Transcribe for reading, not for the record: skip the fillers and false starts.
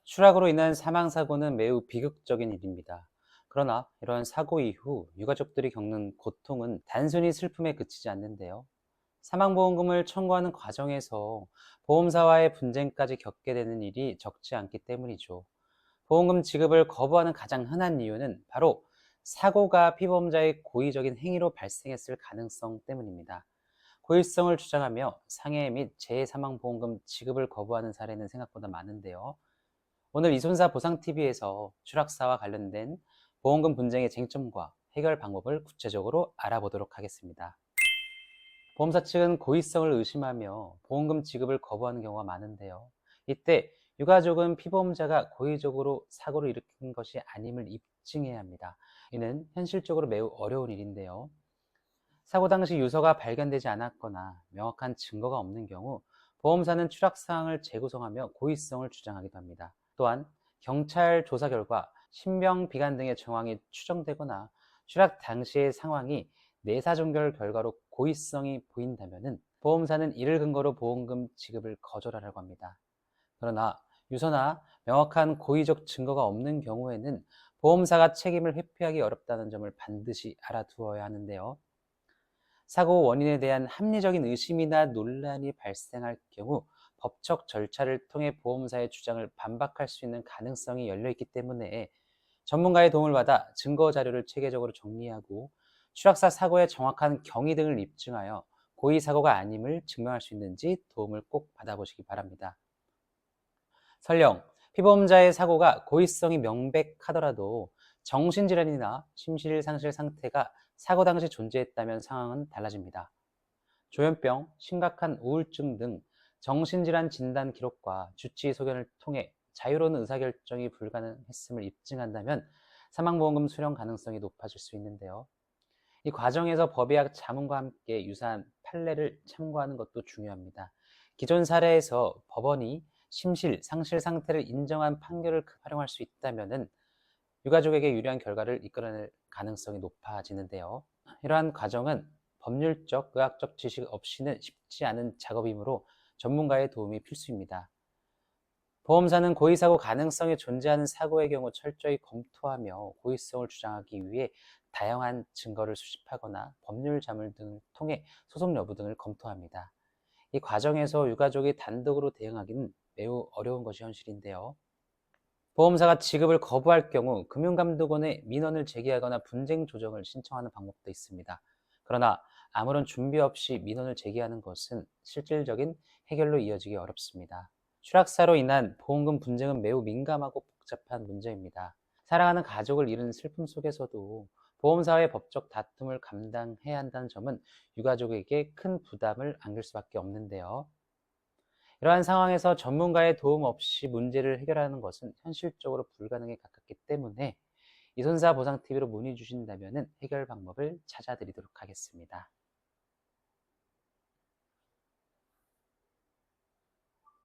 추락으로 인한 사망사고는 매우 비극적인 일입니다. 그러나 이런 사고 이후 유가족들이 겪는 고통은 단순히 슬픔에 그치지 않는데요. 사망보험금을 청구하는 과정에서 보험사와의 분쟁까지 겪게 되는 일이 적지 않기 때문이죠. 보험금 지급을 거부하는 가장 흔한 이유는 바로 사고가 피보험자의 고의적인 행위로 발생했을 가능성 때문입니다. 고의성을 주장하며 상해 및 재해사망보험금 지급을 거부하는 사례는 생각보다 많은데요. 오늘 이손사 보상TV에서 추락사와 관련된 보험금 분쟁의 쟁점과 해결 방법을 구체적으로 알아보도록 하겠습니다. 보험사 측은 고의성을 의심하며 보험금 지급을 거부하는 경우가 많은데요. 이때 유가족은 피보험자가 고의적으로 사고를 일으킨 것이 아님을 입증해야 합니다. 이는 현실적으로 매우 어려운 일인데요. 사고 당시 유서가 발견되지 않았거나 명확한 증거가 없는 경우 보험사는 추락 사항을 재구성하며 고의성을 주장하기도 합니다. 또한 경찰 조사 결과 신병 비관 등의 정황이 추정되거나 추락 당시의 상황이 내사 종결 결과로 고의성이 보인다면 보험사는 이를 근거로 보험금 지급을 거절하라고 합니다. 그러나 유서나 명확한 고의적 증거가 없는 경우에는 보험사가 책임을 회피하기 어렵다는 점을 반드시 알아두어야 하는데요. 사고 원인에 대한 합리적인 의심이나 논란이 발생할 경우 법적 절차를 통해 보험사의 주장을 반박할 수 있는 가능성이 열려 있기 때문에 전문가의 도움을 받아 증거 자료를 체계적으로 정리하고 추락사 사고의 정확한 경위 등을 입증하여 고의 사고가 아님을 증명할 수 있는지 도움을 꼭 받아보시기 바랍니다. 설령 피보험자의 사고가 고의성이 명백하더라도 정신질환이나 심실상실 상태가 사고 당시 존재했다면 상황은 달라집니다. 조현병, 심각한 우울증 등 정신질환 진단 기록과 주치의 소견을 통해 자유로운 의사결정이 불가능했음을 입증한다면 사망보험금 수령 가능성이 높아질 수 있는데요. 이 과정에서 법의학 자문과 함께 유사한 판례를 참고하는 것도 중요합니다. 기존 사례에서 법원이 심실, 상실 상태를 인정한 판결을 활용할 수 있다면 유가족에게 유리한 결과를 이끌어낼 가능성이 높아지는데요. 이러한 과정은 법률적, 의학적 지식 없이는 쉽지 않은 작업이므로 전문가의 도움이 필수입니다. 보험사는 고의사고 가능성이 존재하는 사고의 경우 철저히 검토하며 고의성을 주장하기 위해 다양한 증거를 수집하거나 법률 자문 등을 통해 소송 여부 등을 검토합니다. 이 과정에서 유가족이 단독으로 대응하기는 매우 어려운 것이 현실인데요. 보험사가 지급을 거부할 경우 금융감독원에 민원을 제기하거나 분쟁 조정을 신청하는 방법도 있습니다. 그러나 아무런 준비 없이 민원을 제기하는 것은 실질적인 해결로 이어지기 어렵습니다. 추락사로 인한 보험금 분쟁은 매우 민감하고 복잡한 문제입니다. 사랑하는 가족을 잃은 슬픔 속에서도 보험사의 법적 다툼을 감당해야 한다는 점은 유가족에게 큰 부담을 안길 수밖에 없는데요. 이러한 상황에서 전문가의 도움 없이 문제를 해결하는 것은 현실적으로 불가능에 가깝기 때문에 이손사 보상TV로 문의 주신다면 해결 방법을 찾아드리도록 하겠습니다.